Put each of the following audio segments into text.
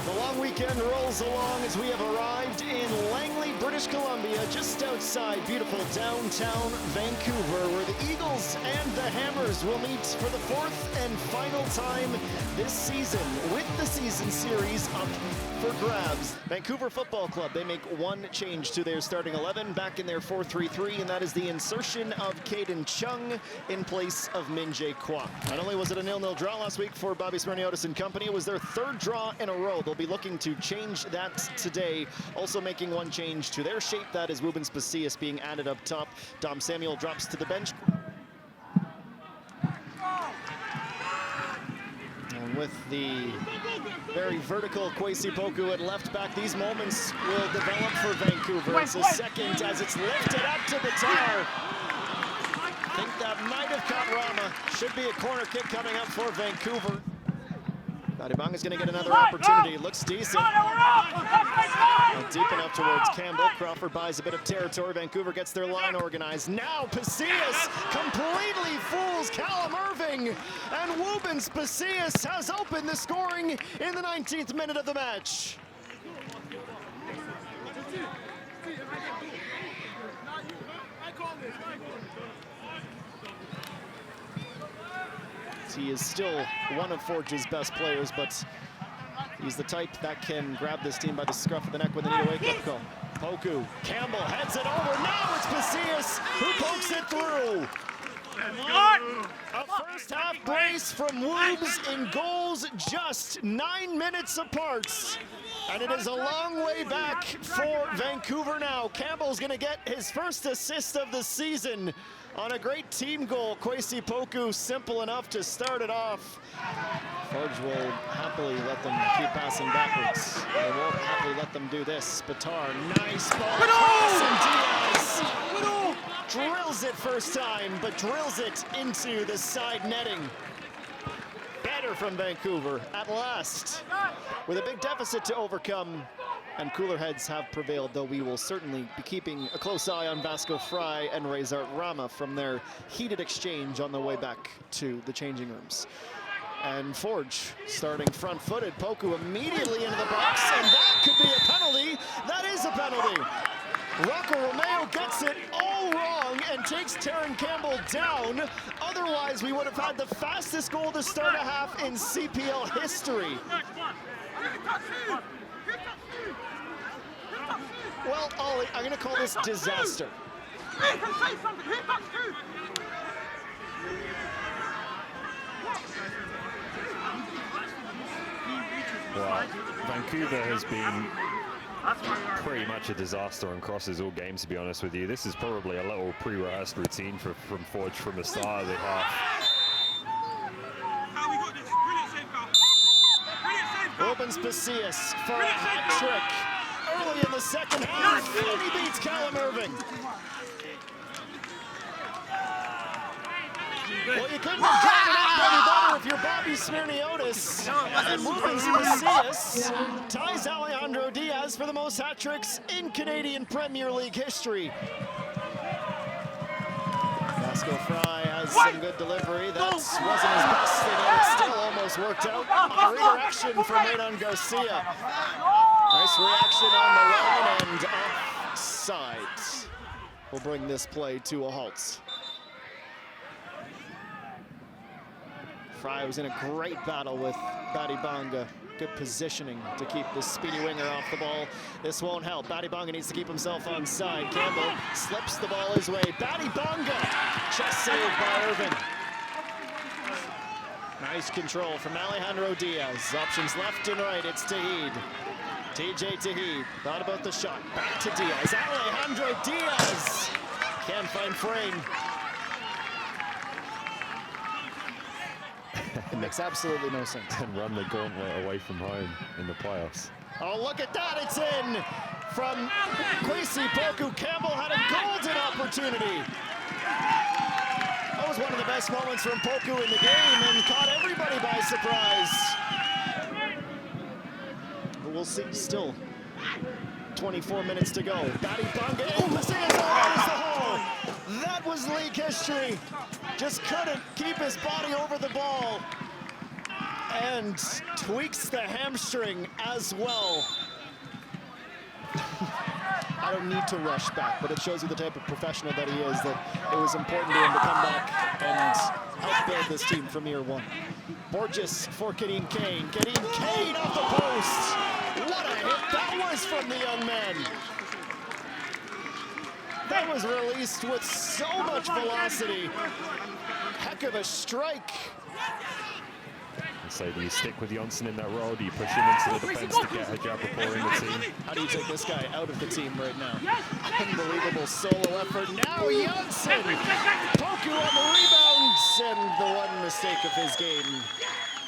The long weekend rolls along as we have arrived in Langley, British Columbia, just outside beautiful downtown Vancouver, where the Eagles and the Hammers will meet for the fourth and final time this season, with the season series up for grabs. Vancouver Football Club, they make one change to their starting 11 back in their 4-3-3, and that is the insertion of Caden Chung in place of Min-Jae Kwok. Not only was it a 0-0 draw last week for Bobby Smirniotis and company, it was their third draw in a row. They'll be looking to change that today, also making one change to their shape. That is Ruben Spasias being added up top. Dom Samuel drops to the bench. And with the very vertical Kwesi Poku at left back, these moments will develop for Vancouver. It's a second as it's lifted up to the tower. I think that might have caught Rama. Should be a corner kick coming up for Vancouver. Badibang is going to get another opportunity. Looks decent. Not deep enough towards Campbell. Crawford buys a bit of territory. Vancouver gets their line organized. Now Spasias completely fools Callum Irving. And Ruben Spasias has opened the scoring in the 19th minute of the match. He is still one of Forge's best players, but he's the type that can grab this team by the scruff of the neck when they need a wake-up call. Poku, Campbell heads it over. Now it's Spasias who pokes it through. A first half brace from Woobs in goals just 9 minutes apart. And it is a long way back for Vancouver now. Campbell's gonna get his first assist of the season on a great team goal. Kwesi Poku, simple enough to start it off. Forge will happily let them keep passing backwards. They won't happily let them do this. Batar, nice ball across, and Diaz drills it first time, but drills it into the side netting. Better from Vancouver at last, with a big deficit to overcome. And cooler heads have prevailed, though we will certainly be keeping a close eye on Vasco Fry and Rezart Rama from their heated exchange on the way back to the changing rooms. And Forge starting front-footed. Poku immediately into the box, and that could be a penalty. That is a penalty. Rocco Romeo gets it all wrong and takes Terran Campbell down. Otherwise, we would have had the fastest goal to start a half in CPL history. Well, Ollie, I'm going to call this disaster. Well, Vancouver has been pretty much a disaster on crosses all games, to be honest with you. This is probably a little pre-rehearsed routine from Forge from the start of the half. Ruben Spasias for a hat trick early in the second half, and he beats Callum Irving. Well, you couldn't have drawn it up any better if you're Bobby Smirniotis. And Ruben Spasias ties Alejandro Diaz for the most hat tricks in Canadian Premier League history. Vasco Fry has some good delivery. That wasn't his best, and it still almost worked out. A redirection from Renan Garcia. Nice reaction on the line and offside. We'll bring this play to a halt. Fry was in a great battle with Badibanga. Good positioning to keep the speedy winger off the ball. This won't help. Badibanga needs to keep himself on side. Campbell slips the ball his way. Badibanga, chest saved by Irving. Nice control from Alejandro Diaz. Options left and right, it's Tahid. TJ Tahid, thought about the shot. Back to Diaz. Alejandro Diaz can't find frame. It makes absolutely no sense. And run the gauntlet away from home in the playoffs. Oh, look at that, it's in from Kwesi Poku. Campbell had a golden opportunity. That was one of the best moments from Poku in the game and caught everybody by surprise. But we'll see, still 24 minutes to go. Badibanga in Spasias over the hole. That was league history. Just couldn't keep his body over the ball. And tweaks the hamstring as well. I don't need to rush back, but it shows you the type of professional that he is, that it was important to him to come back and help build this team from year one. Borges for Kadeen Kane. Kadeen Kane off the post. What a hit that was from the young man. That was released with so much velocity. Heck of a strike. So do you stick with Jonsson in that role? Do you push him into the defense to get Hajjapur in the team? How do you take this guy out of the team right now? Unbelievable solo effort. Now Jonsson! Poku on the rebounds, and the one mistake of his game.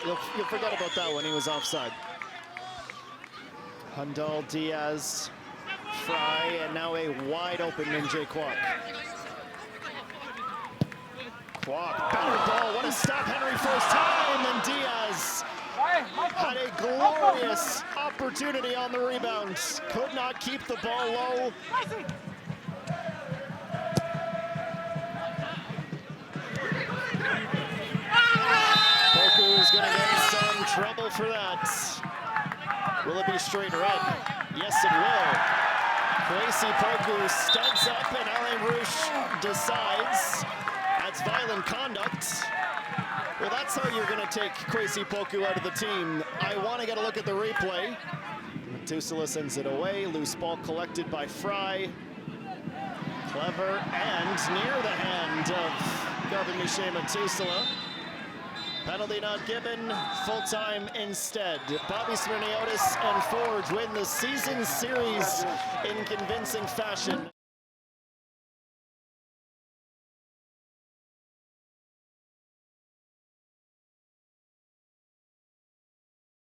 You'll forget about that when he was offside. Hundal, Diaz, Fry, and now a wide open Minjae Kwok. Kwok, better ball, what a stop, Henry first time, and Diaz had a glorious opportunity on the rebound. Could not keep the ball low. Poku's gonna get some trouble for that. Will it be straight red? Yes, it will. Kwesi Poku steps up, and Alain Rouge decides that's violent conduct. Well, that's how you're going to take Kwesi Poku out of the team. I want to get a look at the replay. Methuselah sends it away. Loose ball collected by Fry. Clever and near the hand of Garvin Miche Methuselah. Penalty not given, full-time instead. Bobby Smirniotis and Forge win the season series in convincing fashion.